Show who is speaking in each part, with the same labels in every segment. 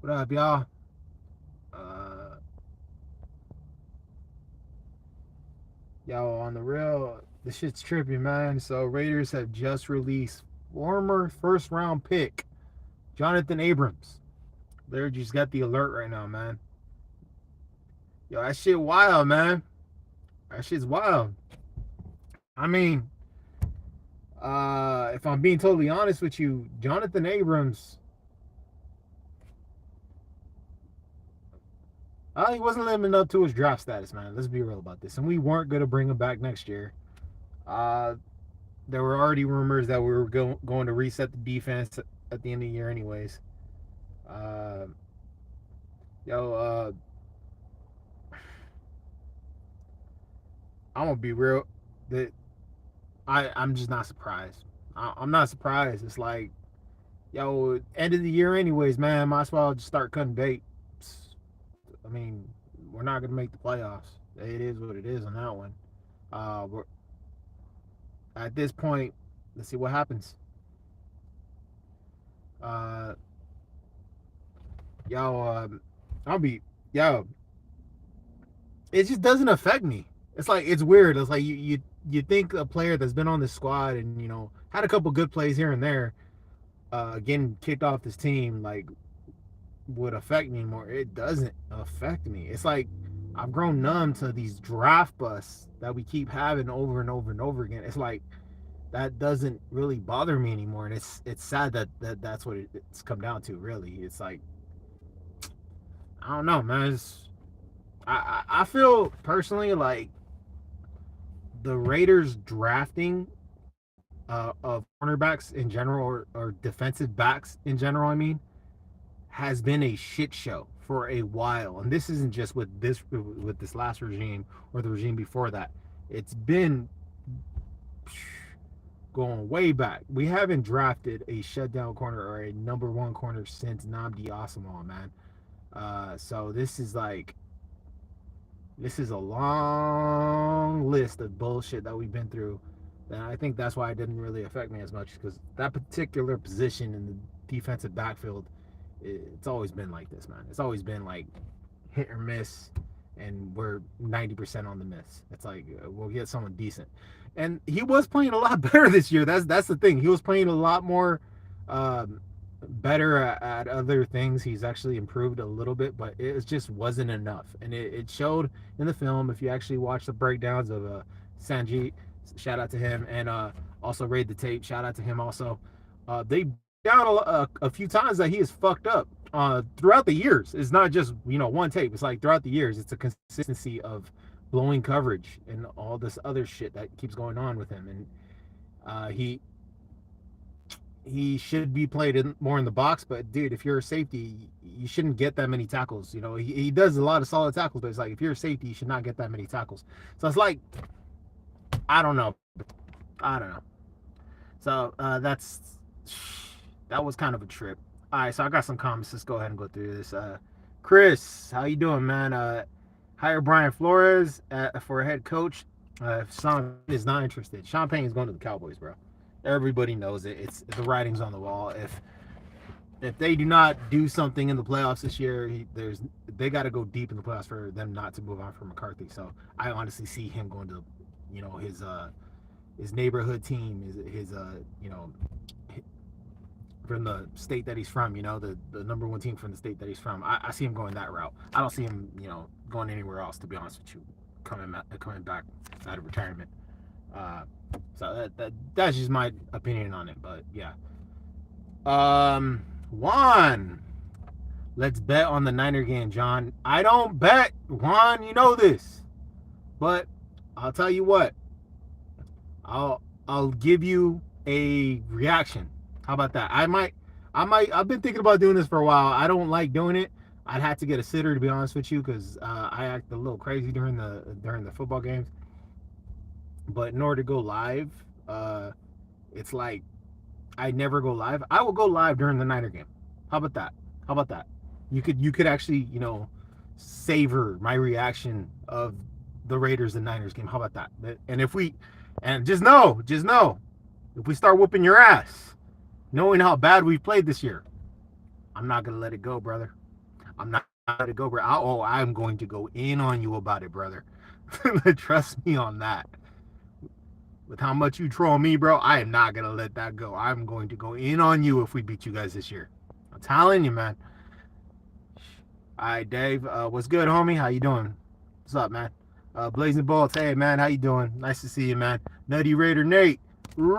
Speaker 1: What up, y'all? Uh, Yo, on the real, this shit's trippy, man. So Raiders have just released former first round pick Jonathan Abrams. They just got the alert right now, man. Yo, that shit wild, man. That shit's wild. I mean, if I'm being totally honest with you, Jonathan Abrams, he wasn't living up to his draft status, man. Let's be real about this. And we weren't gonna bring him back next year. Uh, there were already rumors that we were going to reset the defense at the end of the year, anyways. Uh, yo, I'm gonna be real. That I'm just not surprised. I'm not surprised. It's like, yo, end of the year, anyways, man. Might as well just start cutting bait. I mean, we're not gonna make the playoffs. It is what it is on that one. We're at this point. Let's see what happens. Uh, yo, I'll be yo. It just doesn't affect me. It's like it's weird. It's like you think a player that's been on the squad and had a couple good plays here and there, getting kicked off this team like would affect me more. It doesn't affect me. It's like I've grown numb to these draft busts that we keep having over and over and over again. It's like that doesn't really bother me anymore, and it's sad that's what it's come down to. Really, it's like I don't know, man. I feel personally like the Raiders drafting of cornerbacks in general or defensive backs in general, I mean, has been a shit show for a while. And this isn't just with this last regime or the regime before that. It's been going way back. We haven't drafted a shutdown corner or a number one corner since Namdi Asamoah, man. So this is a long list of bullshit that we've been through. And I think that's why it didn't really affect me as much because that particular position in the defensive backfield, it's always been like this, man. It's always been like hit or miss, and we're 90% on the miss. It's like we'll get someone decent, and he was playing a lot better this year. That's the thing. He was playing a lot more um, better at other things. He's actually improved a little bit, but it just wasn't enough, and it showed in the film. If you actually watch the breakdowns of Sanjeet, shout out to him, and also Raid the Tape, shout out to him also. They down a few times that he is fucked up throughout the years. It's not just one tape. It's like throughout the years. It's a consistency of blowing coverage and all this other shit that keeps going on with him, and he should be played more in the box. But dude, if you're a safety, you shouldn't get that many tackles. He does a lot of solid tackles, but it's like if you're a safety, you should not get that many tackles. So it's like I don't know. I don't know. So that was kind of a trip. All right, so I got some comments. Let's go ahead and go through this. Chris, how you doing, man? Hire Brian Flores for a head coach. If Sean is not interested, Sean Payne is going to the Cowboys, bro. Everybody knows it. It's the writing's on the wall. If they do not do something in the playoffs this year, they got to go deep in the playoffs for them not to move on from McCarthy. So I honestly see him going to, his neighborhood team, his from the state that he's from, the number one team from the state that he's from. I see him going that route. I don't see him, going anywhere else, to be honest with you, coming back out of retirement. So that's just my opinion on it. But yeah. Juan, let's bet on the Niner game, John. I don't bet, Juan. You know this, but I'll tell you what. I'll give you a reaction. How about that? I've been thinking about doing this for a while. I don't like doing it. I'd have to get a sitter, to be honest with you, because I act a little crazy during the football games. But in order to go live, it's like I never go live. I will go live during the Niner game. How about that? How about that? You could actually savor my reaction of the Raiders and Niners game. How about that? And just know, if we start whooping your ass, knowing how bad we've played this year, I'm not gonna let it go, brother. I'm not going to go, bro. I'm going to go in on you about it, brother. Trust me on that. With how much you troll me, bro, I am not going to let that go. I'm going to go in on you if we beat you guys this year. I'm telling you, man. All right, Dave. What's good, homie? How you doing? What's up, man? Blazing Bolts. Hey, man. How you doing? Nice to see you, man. Nutty Raider Nate. Raiders.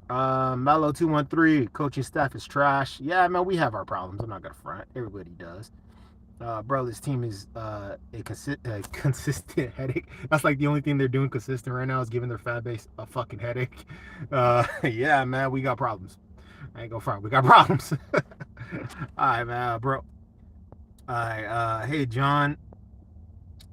Speaker 1: Mellow 213. Coaching staff is trash. Yeah, man. We have our problems. I'm not gonna front. Everybody does. Bro, this team is a consistent headache. That's like the only thing they're doing consistent right now is giving their fan base a fucking headache. Yeah, man. We got problems. I ain't gonna front. We got problems. All right, man, bro. All right. Hey, John.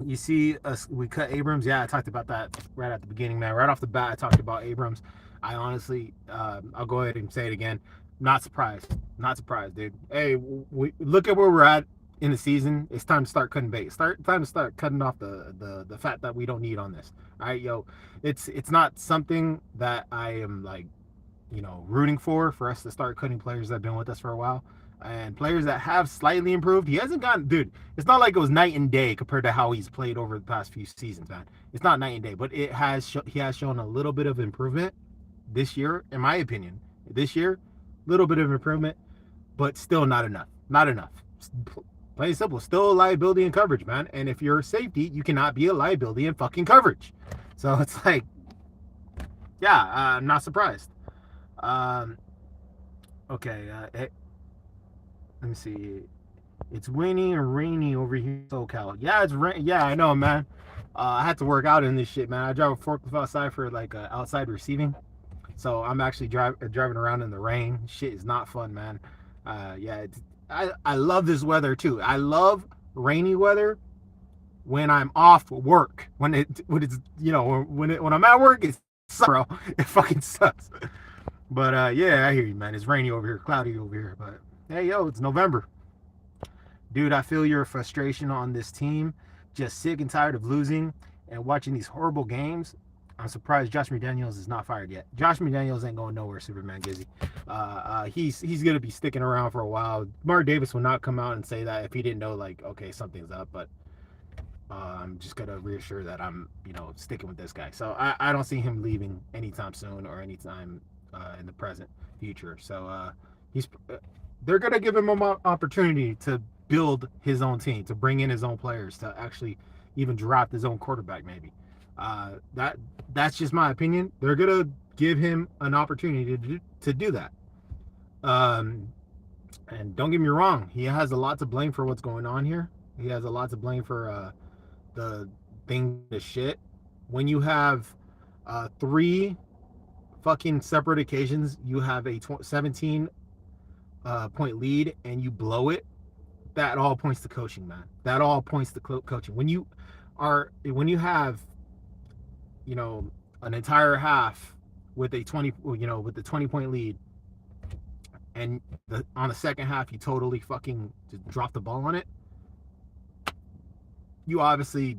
Speaker 1: You see us? We cut Abrams. Yeah, I talked about that right at the beginning, man. Right off the bat, I talked about Abrams. I honestly, I'll go ahead and say it again. Not surprised. Not surprised, dude. Hey, we look at where we're at in the season. It's time to start cutting bait. Time to start cutting off the fat that we don't need on this. All right, yo. It's not something that I am like, rooting for us to start cutting players that have been with us for a while. And players that have slightly improved. He hasn't gotten, dude. It's not like it was night and day compared to how he's played over the past few seasons, man. It's not night and day, but he has shown a little bit of improvement this year, in my opinion. This year, little bit of improvement, but still not enough. Not enough. Plain and simple, still a liability in coverage, man. And if you're a safety, you cannot be a liability in fucking coverage. So it's like, yeah, I'm not surprised. Okay, let me see. It's windy and rainy over here in SoCal. Yeah, it's rain. Yeah, I know, man. I had to work out in this shit, man. I drive a forklift outside for like outside receiving, so I'm actually driving around in the rain. Shit is not fun, man. Yeah, I love this weather too. I love rainy weather when I'm off work. When it's when I'm at work, it's sucks, bro. It fucking sucks. But yeah, I hear you, man. It's rainy over here, cloudy over here, but. Hey, yo, it's November. Dude, I feel your frustration on this team. Just sick and tired of losing and watching these horrible games. I'm surprised Josh McDaniels is not fired yet. Josh McDaniels ain't going nowhere, Superman Gizzy. He's going to be sticking around for a while. Mark Davis will not come out and say that if he didn't know, like, okay, something's up. But I'm just going to reassure that I'm, sticking with this guy. So I don't see him leaving anytime soon or anytime in the present future. So they're going to give him an opportunity to build his own team, to bring in his own players, to actually even draft his own quarterback, maybe. That's just my opinion. They're going to give him an opportunity to do that. And don't get me wrong, he has a lot to blame for what's going on here. He has a lot to blame for the shit. When you have 3 fucking separate occasions, you have a 17 point lead and you blow it, that all points to coaching, man. That all points to coaching. When you have an entire half with a 20 with the 20-point lead, and on the second half you totally fucking just drop the ball on it, you obviously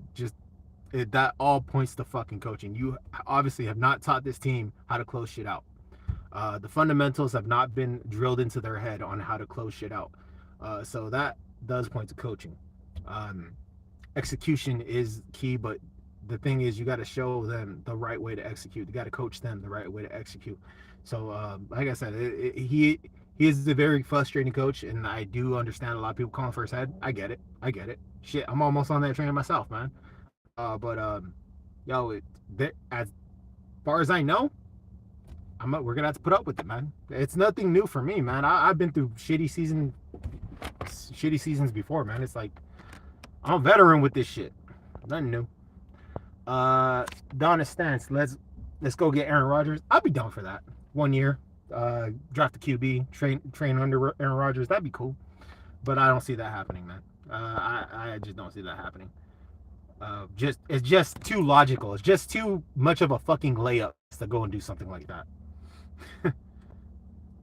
Speaker 1: that all points to fucking coaching. You obviously have not taught this team how to close shit out. The fundamentals have not been drilled into their head on how to close shit out. So that does point to coaching. Execution is key, but the thing is, you got to show them the right way to execute. You got to coach them the right way to execute. So, like I said, he is a very frustrating coach, and I do understand a lot of people calling for his head. I get it. Shit, I'm almost on that train myself, man. As far as I know, we're gonna have to put up with it, man. It's nothing new for me, man. I've been through shitty seasons before, man. It's like I'm a veteran with this shit. Nothing new. Donna Stance, let's go get Aaron Rodgers. I'd be down for that. 1 year, draft the QB, train under Aaron Rodgers. That'd be cool. But I don't see that happening, man. I just don't see that happening. It's just too logical. It's just too much of a fucking layup to go and do something like that.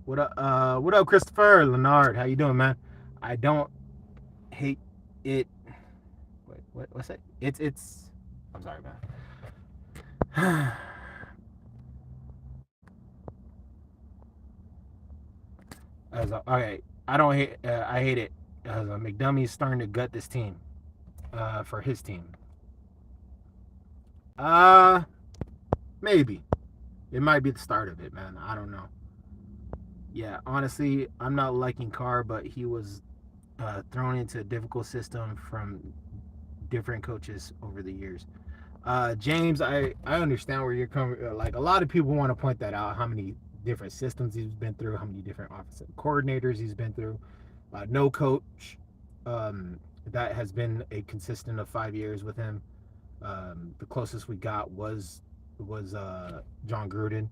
Speaker 1: What up, Christopher Leonard? How you doing, man? I don't hate it. Wait, what's that? It's. I'm sorry, man. Okay, I don't hate. I hate it. McDummy is starting to gut this team. For his team. Uh, Maybe it might be the start of it, man. I don't know. Yeah, honestly, I'm not liking Carr, but he was thrown into a difficult system from different coaches over the years. James, I understand where you're coming. Like a lot of people want to point that out, how many different systems he's been through, how many different offensive coordinators he's been through. No coach that has been a consistent of 5 years with him. The closest we got was John Gruden.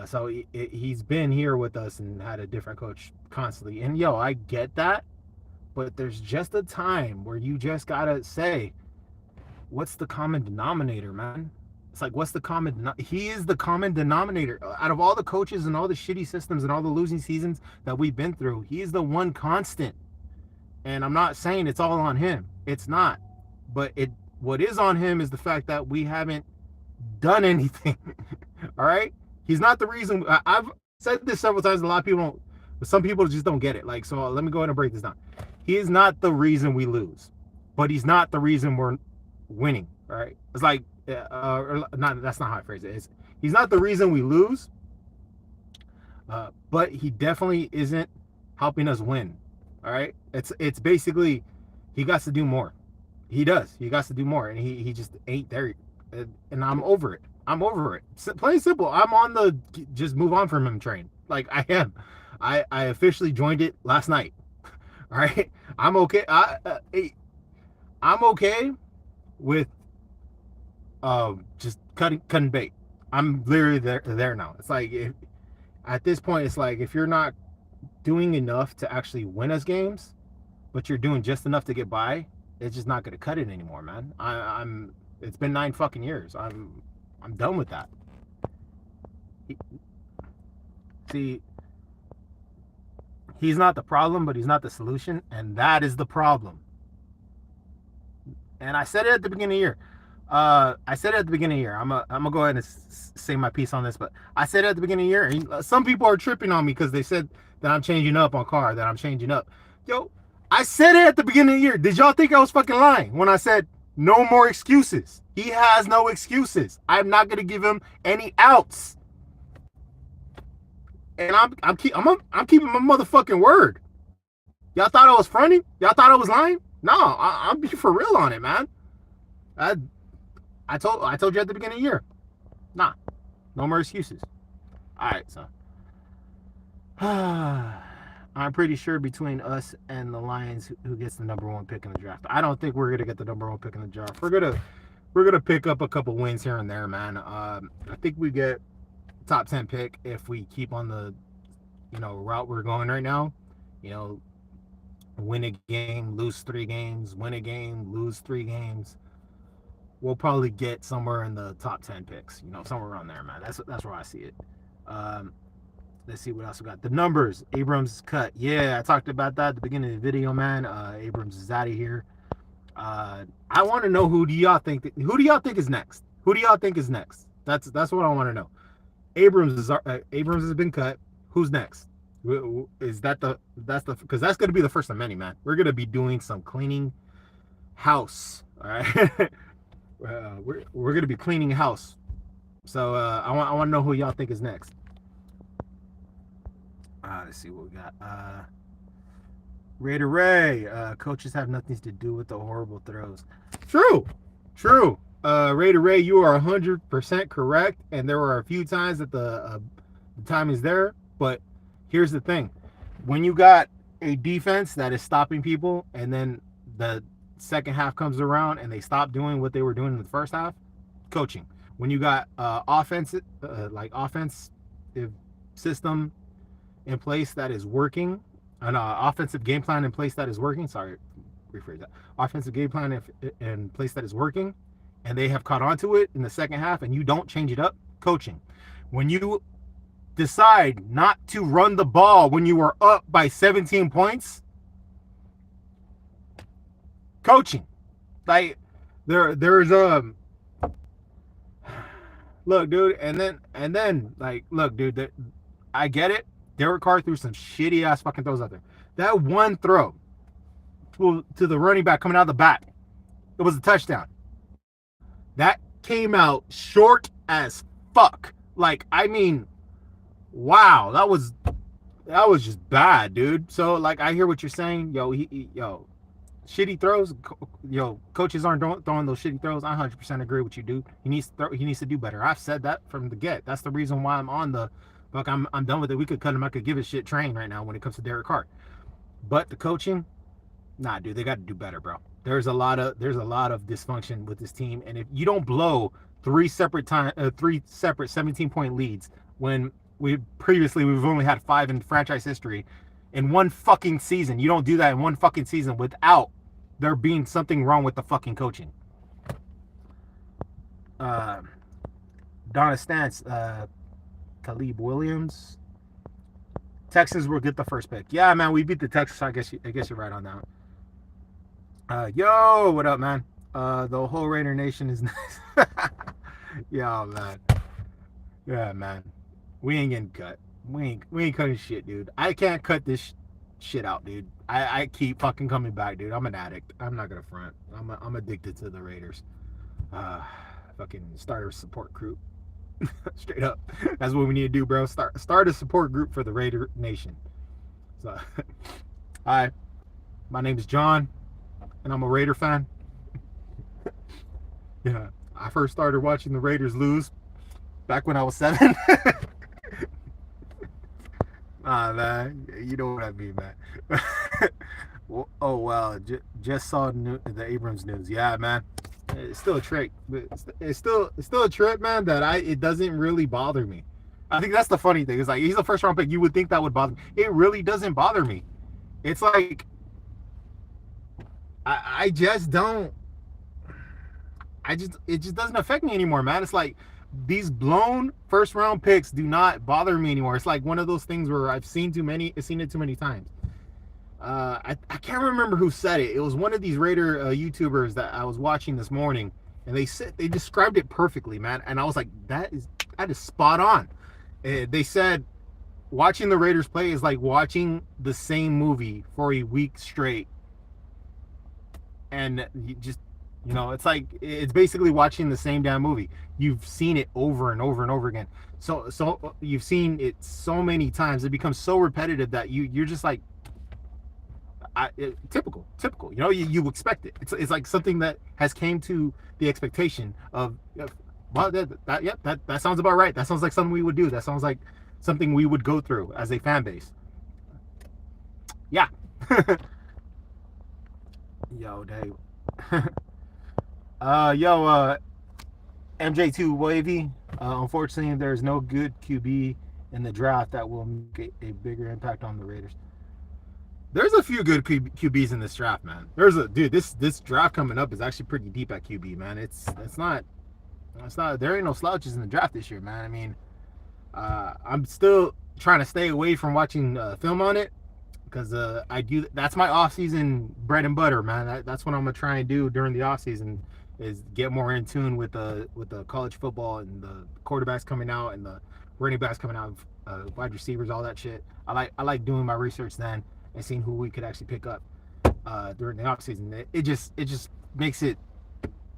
Speaker 1: So he's been here with us and had a different coach constantly. And yo, I get that, but there's just a time where you just gotta say, what's the common denominator, man? It's like, what's the common? He is the common denominator out of all the coaches and all the shitty systems and all the losing seasons that we've been through. He's the one constant, and I'm not saying it's all on him. It's not, but what is on him is the fact that we haven't done anything. All right, he's not the reason. I've said this several times. A lot of people don't, but some people just don't get it. Like, so let me go ahead and break this down. He is not the reason we lose, but he's not the reason we're winning. All right, it's like not. That's not how I phrase it. He's not the reason we lose, but he definitely isn't helping us win. All right, it's basically he got to do more. He does. He got to do more, and he just ain't there. And I'm over it. I'm over it. Plain simple. I'm on the just move on from him train. Like I am. I officially joined it last night. All right. I'm okay. I'm okay with just cutting bait. I'm literally there now. It's like at this point, it's like if you're not doing enough to actually win us games, but you're doing just enough to get by, it's just not going to cut it anymore, man. I'm. It's been 9 fucking years. I'm done with that. See, he's not the problem, but he's not the solution, and that is the problem. And I said it at the beginning of the year. I'm gonna go ahead and say my piece on this, but I said it at the beginning of the year. And some people are tripping on me because they said that I'm changing up on Carr, that I'm changing up. Yo, I said it at the beginning of the year. Did y'all think I was fucking lying when I said no more excuses? He has no excuses. I'm not gonna give him any outs. And I'm keeping my motherfucking word. Y'all thought I was fronting? Y'all thought I was lying? No, I'm be for real on it, man. I told you at the beginning of the year. Nah, no more excuses. All right, so I'm pretty sure between us and the Lions, who gets the #1 pick in the draft. I don't think we're gonna get the #1 pick in the draft. We're gonna pick up a couple wins here and there, man. I think we get top 10 pick if we keep on the route we're going right now. Win a game, lose 3 games, win a game, lose 3 games. We'll probably get somewhere in the top 10 picks, somewhere around there, man. That's where I see it. Let's see what else we got. The numbers. Abrams cut. Yeah, I talked about that at the beginning of the video, man. Abrams is out of here. I want to know who do y'all think is next? Who do y'all think is next? That's what I want to know. Abrams has been cut. Who's next? Is that's because that's going to be the first of many, man. We're going to be doing some cleaning house. All right. We're going to be cleaning house. So I want to know who y'all think is next. Let's see what we got. Raider Ray. Coaches have nothing to do with the horrible throws. True. Raider Ray, you are 100% correct. And there were a few times that the time is there. But here's the thing. When you got a defense that is stopping people and then the second half comes around and they stop doing what they were doing in the first half, coaching. When you got offensive system in place that is working, an offensive game plan in place that is working. Sorry, rephrase that. Offensive game plan in place that is working, and they have caught on to it in the second half, and you don't change it up. Coaching. When you decide not to run the ball when you are up by 17 points, coaching. Like there's look, dude, and then like, look, dude, I get it. Derek Carr threw some shitty ass fucking throws out there. That one throw to the running back coming out of the back, it was a touchdown. That came out short as fuck. Like, I mean, wow, that was just bad, dude. So like, I hear what you're saying, yo. Shitty throws, coaches aren't throwing those shitty throws. I 100% agree with you, dude. He needs to do better. I've said that from the get. That's the reason why I'm on the fuck. I'm done with it. We could cut him. I could give a shit train right now when it comes to Derek Carr. But the coaching, nah, dude, they got to do better, bro. There's a lot of dysfunction with this team, and if you don't blow three separate 17-point leads when we've only had 5 in franchise history in one fucking season, you don't do that in one fucking season without there being something wrong with the fucking coaching. Donna Stance, Talib Williams. Texans will get the first pick. Yeah, man, we beat the Texans. So I guess you're right on that. Yo, what up, man? The whole Raider Nation is nice. Yo, man. Yeah, man. We ain't getting cut. We ain't cutting shit, dude. I can't cut this shit out, dude. I keep fucking coming back, dude. I'm an addict. I'm not gonna front. I'm addicted to the Raiders. Fucking start a support group. Straight up. That's what we need to do, bro. Start a support group for the Raider Nation. So, hi, my name is John, and I'm a Raider fan. Yeah, I first started watching the Raiders lose back when I was 7. Man, you know what I mean, man. Oh wow, just saw the Abrams news. Yeah, man, it's still a trick. It's still a trip, man. It doesn't really bother me. I think that's the funny thing. It's like, he's a first round pick. You would think that would bother me. It really doesn't bother me. It's like, I just don't. It just doesn't affect me anymore, man. It's like, these blown first round picks do not bother me anymore. It's like one of those things where I've seen it too many times. I can't remember who said it. It was one of these Raider YouTubers that I was watching this morning, and they described it perfectly, man. And I was like, that is spot on. They said watching the Raiders play is like watching the same movie for a week straight, and you just, it's like, it's basically watching the same damn movie. You've seen it over and over and over again. So you've seen it so many times, it becomes so repetitive that you're just like, typical. You expect it. It's like something that has came to the expectation of, well, that sounds about right. That sounds like something we would do. That sounds like something we would go through as a fan base. Yeah. Yo, Dave. MJ2 Wavy. Unfortunately, there's no good QB in the draft that will make a bigger impact on the Raiders. There's a few good QBs in this draft, man. This draft coming up is actually pretty deep at QB, man. It's not. There ain't no slouches in the draft this year, man. I mean, I'm still trying to stay away from watching film on it, because that's my off-season bread and butter, man. That's what I'm gonna try and do during the off-season, is get more in tune with the college football and the quarterbacks coming out and the running backs coming out, wide receivers, all that shit. I like doing my research then and seeing who we could actually pick up during the off-season. It just makes it,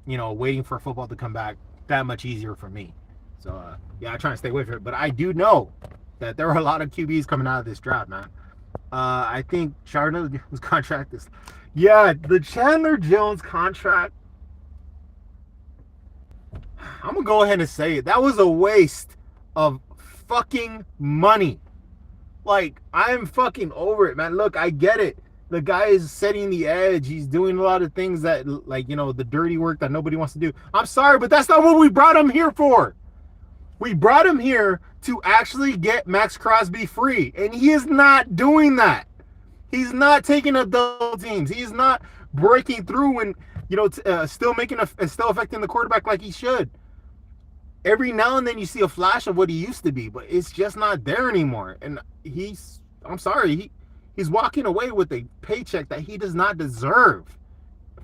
Speaker 1: waiting for football to come back that much easier for me. So yeah, I try to stay away from it, but I do know that there are a lot of QBs coming out of this draft, man. I think Chandler Jones' contract is, the Chandler Jones contract, I'm gonna go ahead and say it. That was a waste of fucking money. Like, I'm fucking over it, man. Look, I get it. The guy is setting the edge. He's doing a lot of things that, like, the dirty work that nobody wants to do. I'm sorry, but that's not what we brought him here for. We brought him here to actually get Max Crosby free, and he is not doing that. He's not taking adult teams. He's not breaking through and, still affecting the quarterback like he should. Every now and then you see a flash of what he used to be, but it's just not there anymore. And I'm sorry, he's walking away with a paycheck that he does not deserve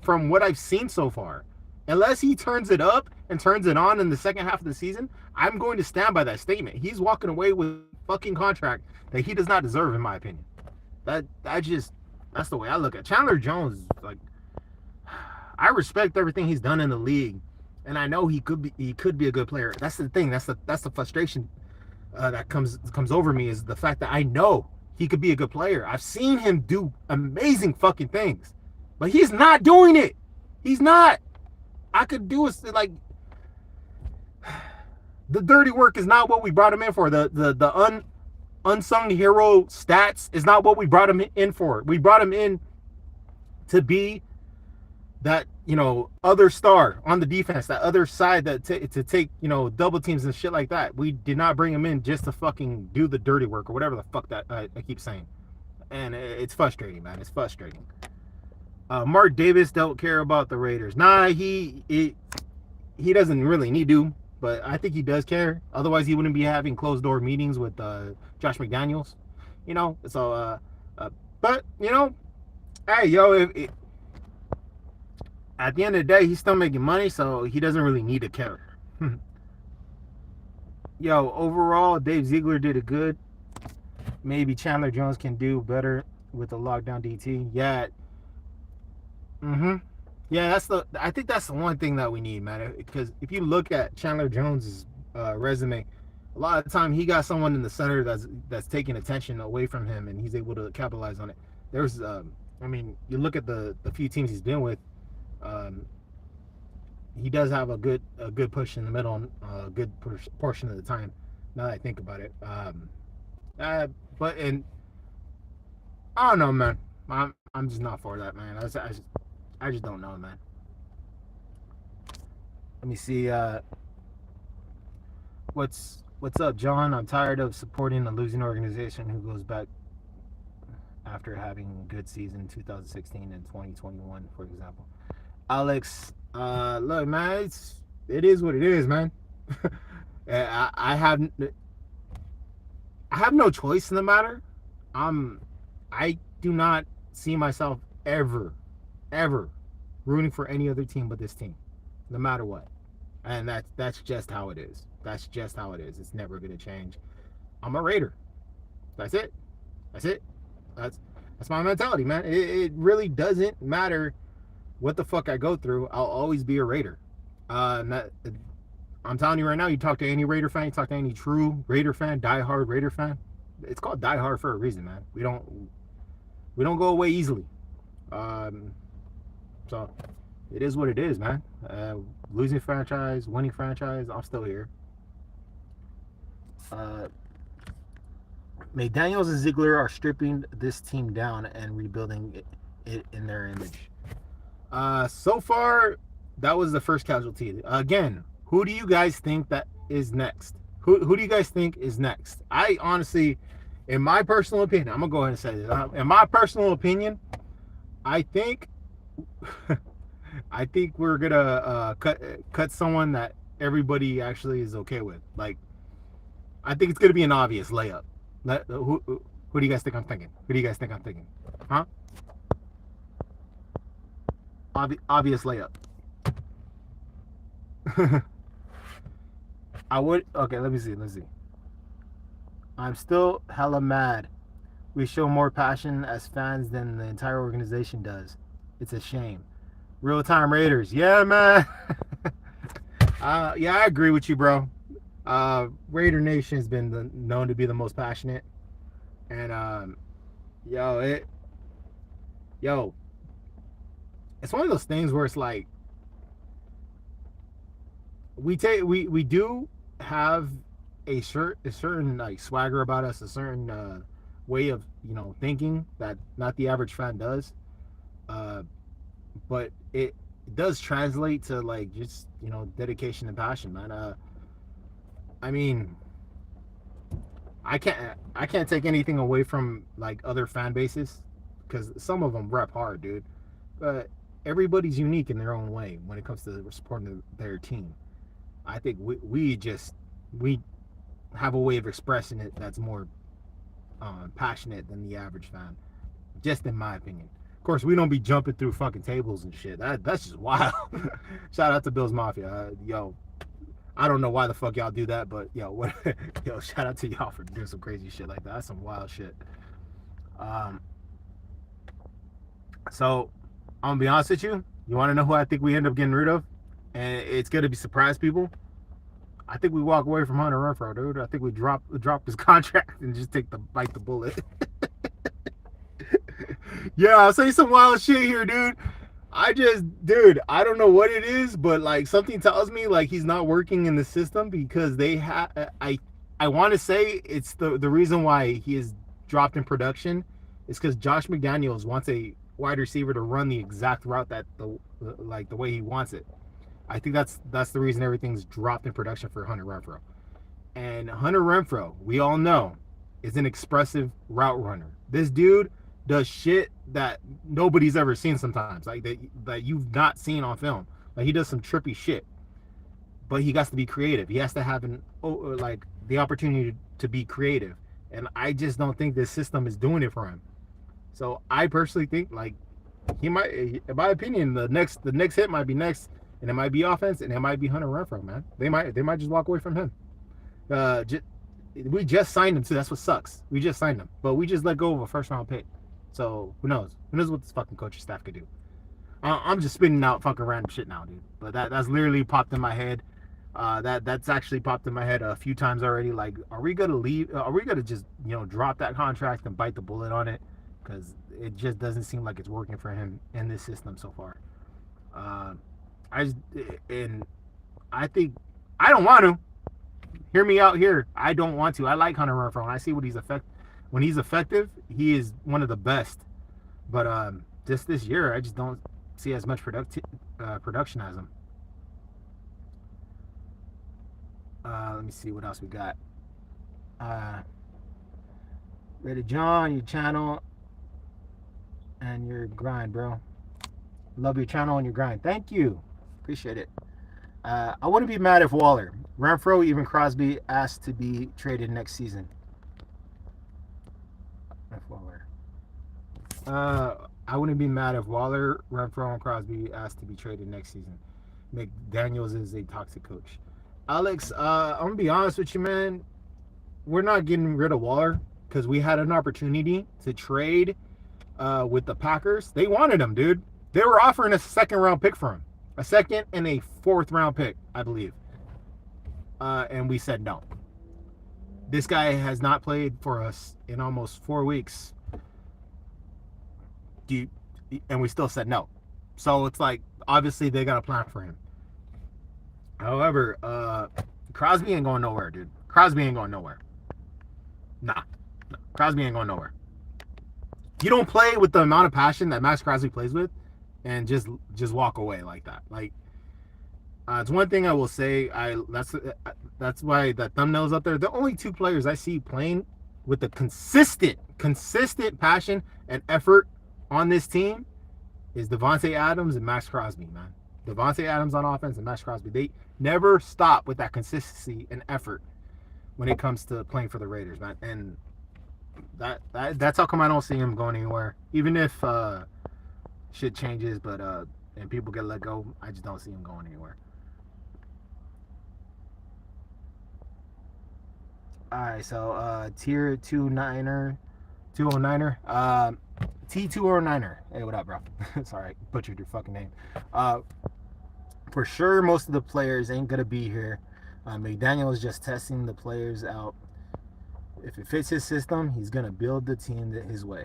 Speaker 1: from what I've seen so far. Unless he turns it up and turns it on in the second half of the season, I'm going to stand by that statement. He's walking away with fucking contract that he does not deserve, in my opinion. That's the way I look at it. Chandler Jones. Like, I respect everything he's done in the league, and I know he could be a good player. That's the thing. That's the frustration that comes over me, is the fact that I know he could be a good player. I've seen him do amazing fucking things, but he's not doing it. He's not. I could do it. Like, the dirty work is not what we brought him in for. The unsung hero stats is not what we brought him in for. We brought him in to be that, other star on the defense, that other side that to take, double teams and shit like that. We did not bring him in just to fucking do the dirty work or whatever the fuck that I keep saying. And it's frustrating, man. It's frustrating. Mark Davis don't care about the Raiders. Nah, he doesn't really need to, but I think he does care. Otherwise, he wouldn't be having closed door meetings with Josh McDaniels. So, but hey, yo, at the end of the day, he's still making money, so he doesn't really need to care. Yo, overall, Dave Ziegler did it good. Maybe Chandler Jones can do better with the lockdown DT. Yeah. Yeah, I think that's the one thing that we need, man. Because if you look at Chandler Jones's resume, a lot of the time he got someone in the center that's taking attention away from him, and he's able to capitalize on it. There's, you look at the few teams he's been with. He does have a good push in the middle, a good portion of the time. Now that I think about it, but I don't know, man. I'm just not for that, man. I just don't know, man. Let me see. What's up, John? I'm tired of supporting a losing organization who goes back after having a good season 2016 and 2021, for example. Alex, look, man, it is what it is, man. I have no choice in the matter. I do not see myself ever rooting for any other team but this team, no matter what. And that's just how it is. That's just how it is. It's never gonna change. I'm a Raider. That's it. That's my mentality, man. It really doesn't matter what the fuck I go through. I'll always be a Raider. I'm telling you right now, you talk to any Raider fan, you talk to any true Raider fan, diehard Raider fan. It's called diehard for a reason, man. We don't go away easily. So it is what it is, man. Losing franchise, winning franchise, I'm still here. McDaniels and Ziegler are stripping this team down and rebuilding it in their image. So far, that was the first casualty. Again, who do you guys think that is next? Who do you guys think is next? I honestly, in my personal opinion, I'm gonna go ahead and say this. In my personal opinion, I think we're gonna cut someone that everybody actually is okay with. Like, I think it's gonna be an obvious layup. Who do you guys think I'm thinking? Who do you guys think I'm thinking? Huh? Obvious layup. I would. Okay, let me see. I'm still hella mad. We show more passion as fans than the entire organization does. It's a shame. Real time Raiders. Yeah, man. Yeah, I agree with you, bro. Raider Nation has been known to be the most passionate. And it's one of those things where it's like we do have a certain like swagger about us, a certain way of thinking that not the average fan does, but it does translate to like just dedication and passion, man. I mean, I can't take anything away from like other fan bases because some of them rep hard, dude, but everybody's unique in their own way when it comes to supporting their team. I think we have a way of expressing it that's more passionate than the average fan, just in my opinion. Of course, we don't be jumping through fucking tables and shit. That's just wild. Shout out to Bills Mafia. I don't know why the fuck y'all do that, but yo, what? Yo, shout out to y'all for doing some crazy shit like that. That's some wild shit. Um, so I'm gonna be honest with you. You want to know who I think we end up getting rid of, and it's gonna be surprise people. I think we walk away from Hunter Renfrow, dude. I think we drop his contract and just bite the bullet. Yeah, I'll say some wild shit here, dude. Dude, I don't know what it is, but like something tells me like he's not working in the system because they have. I want to say it's the reason why he is dropped in production is because Josh McDaniels wants a wide receiver to run the exact route that the way he wants it. I think that's the reason everything's dropped in production for Hunter Renfrow. And Hunter Renfrow, we all know, is an expressive route runner. This dude does shit that nobody's ever seen sometimes, like that you've not seen on film. Like he does some trippy shit, but he has to be creative. He has to have like the opportunity to be creative, and I just don't think this system is doing it for him. So I personally think like he might, in my opinion, the next hit might be next, and it might be offense, and it might be Hunter Renfrow, man. They might just walk away from him. We just signed him too. That's what sucks. We just signed him, but we just let go of a first round pick. So who knows? Who knows what this fucking coaching staff could do? I'm just spitting out fucking random shit now, dude. But that's literally popped in my head. That's actually popped in my head a few times already. Like, are we gonna leave? Are we gonna just drop that contract and bite the bullet on it? Because it just doesn't seem like it's working for him in this system so far. I think I don't want to. Hear me out here. I don't want to. I like Hunter Renfrow, and I see what when he's effective, he is one of the best. But this year, I just don't see as much production as him. Let me see what else we got. Ready, John, your channel and your grind, bro. Love your channel and your grind. Thank you. Appreciate it. I wouldn't be mad if Waller, Renfrow, even Crosby asked to be traded next season. Waller. I wouldn't be mad if Waller, Renfrow, and Crosby asked to be traded next season. McDaniels is a toxic coach. Alex, I'm gonna be honest with you, man. We're not getting rid of Waller because we had an opportunity to trade with the Packers. They wanted him, dude. They were offering a second round pick for him. A second and a fourth round pick, I believe. And we said no. This guy has not played for us in almost 4 weeks. And we still said no. So it's like, obviously, they got a plan for him. However, Crosby ain't going nowhere, dude. Crosby ain't going nowhere. Nah. Crosby ain't going nowhere. You don't play with the amount of passion that Max Crosby plays with and just walk away like that. Like, it's one thing I will say. That's why that thumbnail's up there. The only two players I see playing with the consistent passion and effort on this team is Davante Adams and Max Crosby, man. Davante Adams on offense and Max Crosby. They never stop with that consistency and effort when it comes to playing for the Raiders, man. And that's how come I don't see him going anywhere. Even if shit changes, but and people get let go, I just don't see him going anywhere. All right, so tier 209er, T209er. Hey, what up, bro? Sorry, butchered your fucking name. For sure, most of the players ain't gonna be here. McDaniel is just testing the players out. If it fits his system, he's gonna build the team his way.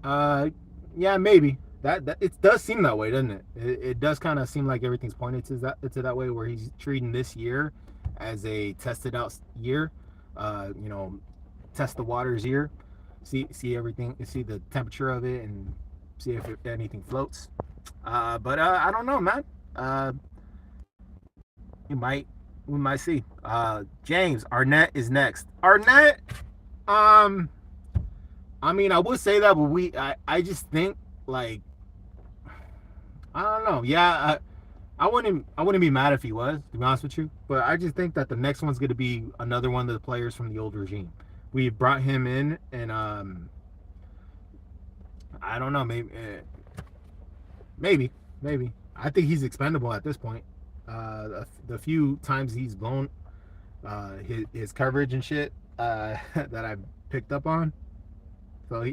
Speaker 1: Yeah, maybe. That it does seem that way, doesn't it? It does kind of seem like everything's pointed to that way, where he's treating this year as a tested out year. Test the waters year. See everything. See the temperature of it and see if anything floats. But I don't know, man. We might see. James Arnett is next. Arnett, I mean, I would say that, but I just think like, I don't know. Yeah, I wouldn't be mad if he was, to be honest with you. But I just think that the next one's going to be another one of the players from the old regime. We brought him in, and I don't know, maybe. I think he's expendable at this point. The few times he's blown his coverage and shit that I picked up on. So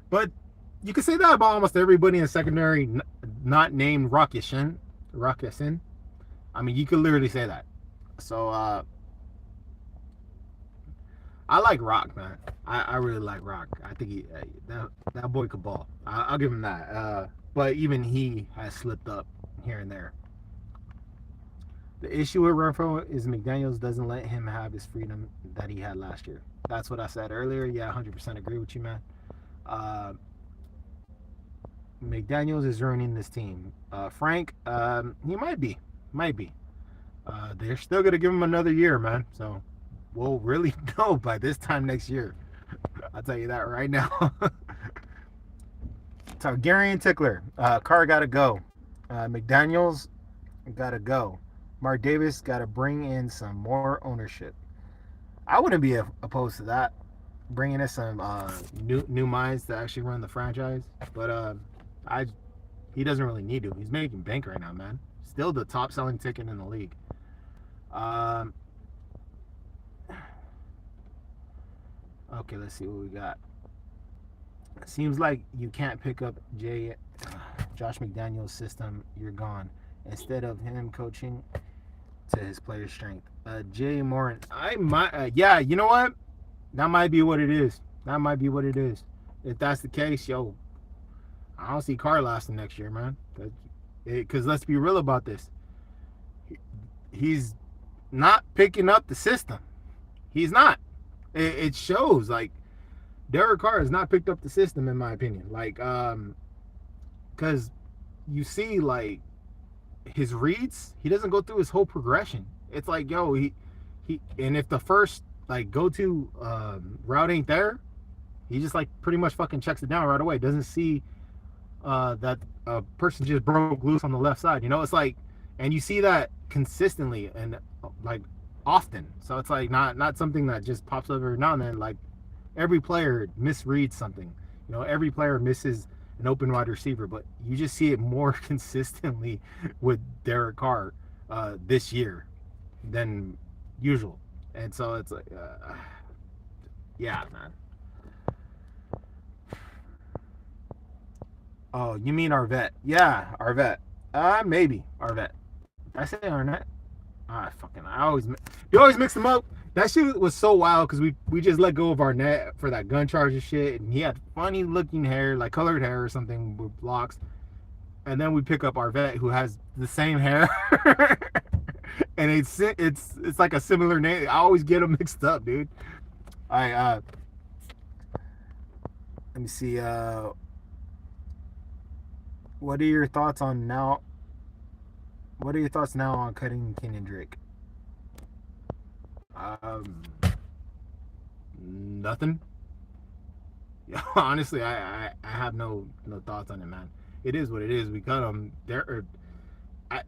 Speaker 1: but you can say that about almost everybody in secondary, not named Rock Ya-Sin. I mean, you could literally say that. So I like Rock, man. I really like Rock. I think that boy could ball. I'll give him that. But even he has slipped up here and there. The issue with Renfrow is McDaniels doesn't let him have his freedom that he had last year. That's what I said earlier. Yeah, 100% agree with you, man. McDaniels is ruining this team. Frank, he might be. They're still going to give him another year, man. So we'll really know by this time next year. I'll tell you that right now. Targaryen Tickler. Carr got to go. McDaniels got to go. Mark Davis got to bring in some more ownership. I wouldn't be opposed to that. Bringing in some new minds to actually run the franchise. But he doesn't really need to. He's making bank right now, man. Still the top selling ticket in the league. Okay, let's see what we got. Seems like you can't pick up Josh McDaniels' system. You're gone. Instead of him coaching to his player's strength. Jay Morin, I might, yeah, you know what? That might be what it is. If that's the case, yo, I don't see Carr lasting next year, man. Because let's be real about this. He's not picking up the system. He's not. It shows. Like, Derek Carr has not picked up the system, in my opinion. Like, because you see, like, his reads, he doesn't go through his whole progression. It's like, yo, he and if the first like go-to route ain't there, he just like pretty much fucking checks it down right away. Doesn't see that a person just broke loose on the left side. You know, it's like, and you see that consistently and like often. So it's like not something that just pops up every now and then. Like every player misreads something. You know, every player misses an open wide receiver, but you just see it more consistently with Derek Carr this year than usual. And so it's like, yeah, man. Oh, you mean Arvette? Yeah, Arvette. Maybe Arvette. Did I say Arnett? You always mix them up. That shit was so wild because we just let go of Arnett for that gun charge and shit, and he had funny looking hair, like colored hair or something with locks. And then we pick up Arvette, who has the same hair, and it's like a similar name. I always get them mixed up, dude. All right, let me see. What are your thoughts now on cutting Kenyan Drake? Nothing. Yeah, honestly, I have no thoughts on it, man. It is what it is. We cut him.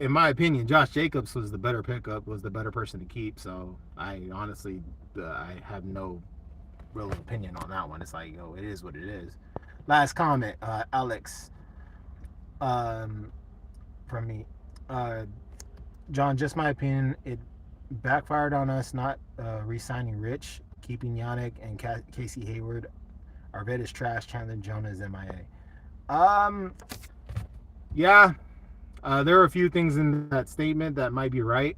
Speaker 1: In my opinion, Josh Jacobs was the better pickup, was the better person to keep. So I honestly, I have no real opinion on that one. It's like, it is what it is. Last comment, Alex, from me, John. Just my opinion. It backfired on us not re-signing Rich, keeping Yannick and Casey Hayward. Arvette is trash. Chandler Jones is MIA. Yeah. There are a few things in that statement that might be right.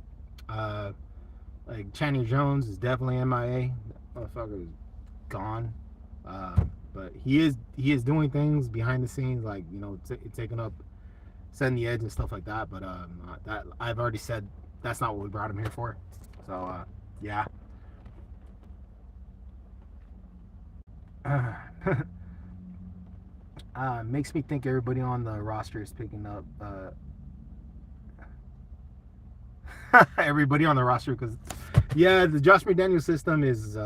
Speaker 1: Like Chandler Jones is definitely MIA. That motherfucker is gone. But he is doing things behind the scenes, like taking up, setting the edge and stuff like that. But that I've already said that's not what we brought him here for. So yeah. Makes me think everybody on the roster is picking up everybody on the roster because the Josh McDaniels system is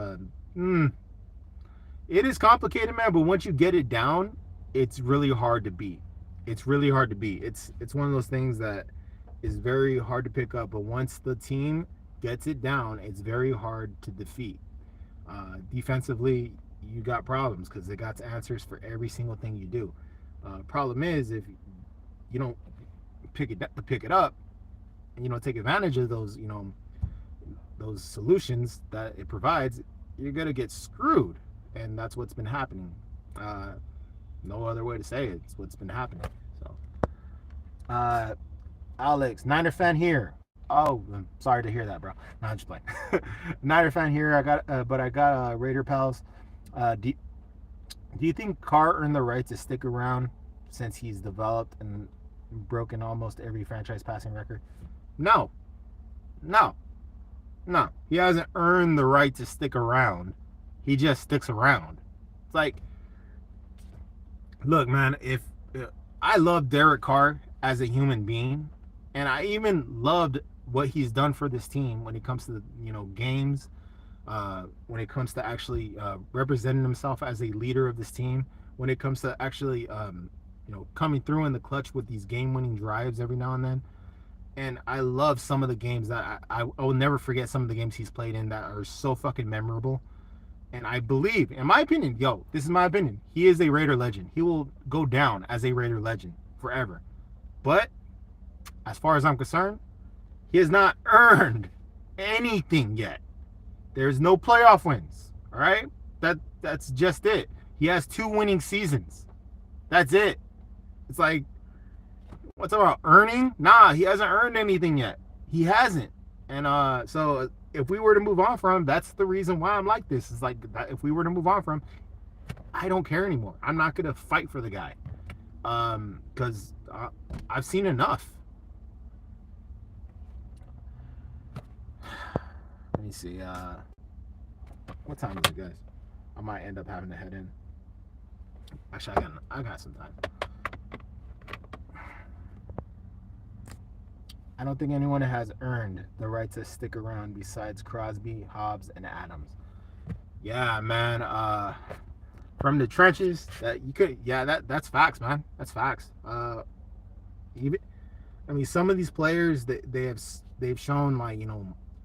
Speaker 1: it is complicated, man, but once you get it down, it's really hard to beat. It's one of those things that is very hard to pick up, but once the team gets it down, it's very hard to defeat. Defensively, you got problems because it got answers for every single thing you do. Problem is if you don't pick it up take advantage of those, those solutions that it provides, you're gonna get screwed, and that's what's been happening. No other way to say it. It's what's been happening. So, Alex, Niner fan here. Oh, I'm sorry to hear that, bro. No, I'm just playing. Niner fan here. I got Raider pals. Do you think Carr earned the right to stick around since he's developed and broken almost every franchise passing record? No, no, no. He hasn't earned the right to stick around. He just sticks around. It's like, look, man. If I love Derek Carr as a human being, and I even loved what he's done for this team when it comes to games, when it comes to actually representing himself as a leader of this team, when it comes to actually coming through in the clutch with these game-winning drives every now and then. And I love some of the games that I will never forget, some of the games he's played in that are so fucking memorable. And I believe, in my opinion, this is my opinion, he is a Raider legend. He will go down as a Raider legend forever. But as far as I'm concerned, he has not earned anything yet. There's no playoff wins. All right? That's just it. He has 2 winning seasons. That's it. It's like, what's about earning? Nah, he hasn't earned anything yet. He hasn't. And so if we were to move on from him, that's the reason why I'm like this. It's like, if we were to move on from him, I don't care anymore. I'm not going to fight for the guy. Because I've seen enough. Let me see. What time is it, guys? I might end up having to head in. Actually, I got some time. I don't think anyone has earned the right to stick around besides Crosby, Hobbs, and Adams. Yeah, man. From the trenches, that's facts, man. That's facts. Some of these players they've shown, like,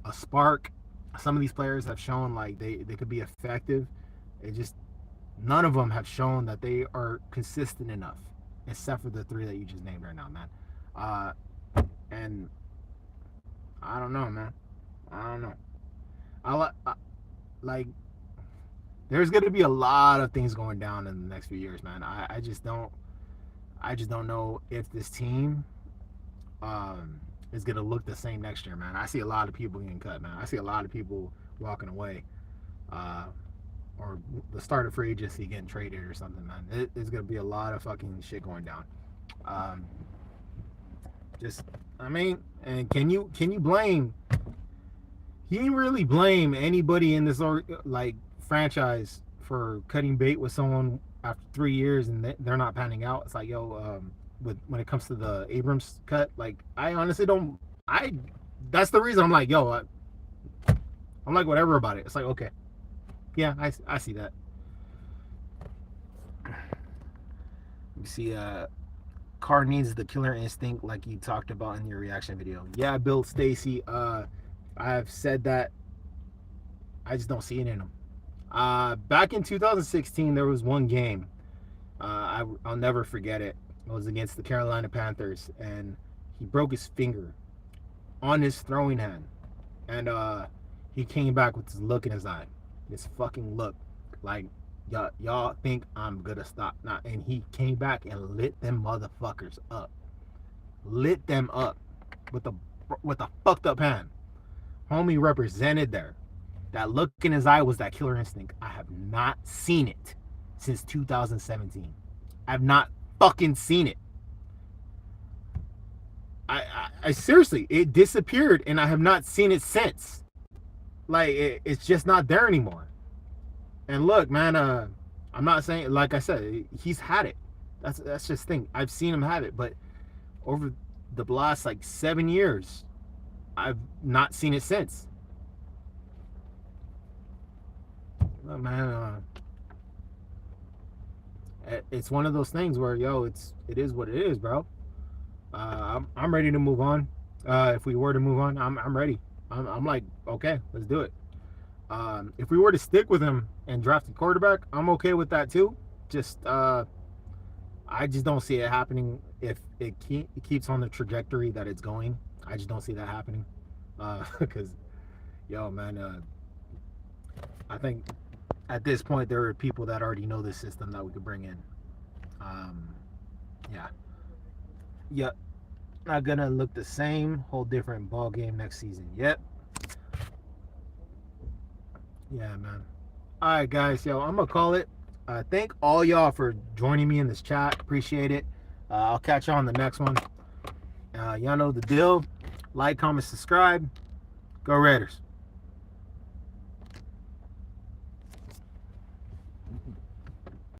Speaker 1: a spark. Some of these players have shown like they could be effective. It just, none of them have shown that they are consistent enough, except for the 3 that you just named right now, man. And I don't know, man. I don't know. Like, there's going to be a lot of things going down in the next few years, man. I just don't know if this team is going to look the same next year, man. I see a lot of people getting cut, man. I see a lot of people walking away, or the start of free agency getting traded or something, man. It's going to be a lot of fucking shit going down. And can you blame? Can you really blame anybody in this franchise for cutting bait with someone after 3 years and they're not panning out? It's like, when it comes to the Abrams cut, like, I honestly don't. That's the reason I'm like, I'm like, whatever about it. It's like, okay, yeah, I see that. You see, Carr needs the killer instinct, like you talked about in your reaction video. Yeah, Bill Stacy. I've said that. I just don't see it in him. Back in 2016, there was one game. I'll never forget it. It was against the Carolina Panthers, and he broke his finger on his throwing hand, and he came back with this look in his eye, this fucking look, like, y'all think I'm gonna stop now. And he came back and lit them motherfuckers up, with a fucked up hand. Homie represented there. That look in his eye was that killer instinct. I have not seen it since 2017. I've not fucking seen it. I seriously, it disappeared, and I have not seen it since. Like, it's just not there anymore. And look, man, I'm not saying, like I said, he's had it. That's just the thing. I've seen him have it, but over the last 7 years, I've not seen it since. Look, man, it's one of those things where, it is what it is, bro. I'm ready to move on. If we were to move on, I'm ready. I'm like, okay, let's do it. If we were to stick with him and draft a quarterback, I'm okay with that too. Just I just don't see it happening if it keeps on the trajectory that it's going. I just don't see that happening. Because, yo, man, I think at this point there are people that already know this system that we could bring in. Um, yeah, yeah, not gonna look the same. Whole different ball game next season. Yep. Yeah, man. All right, guys. Yo, I'm gonna call it. Thank all y'all for joining me in this chat. Appreciate it. I'll catch y'all on the next one. Y'all know the deal. Like, comment, subscribe. Go Raiders.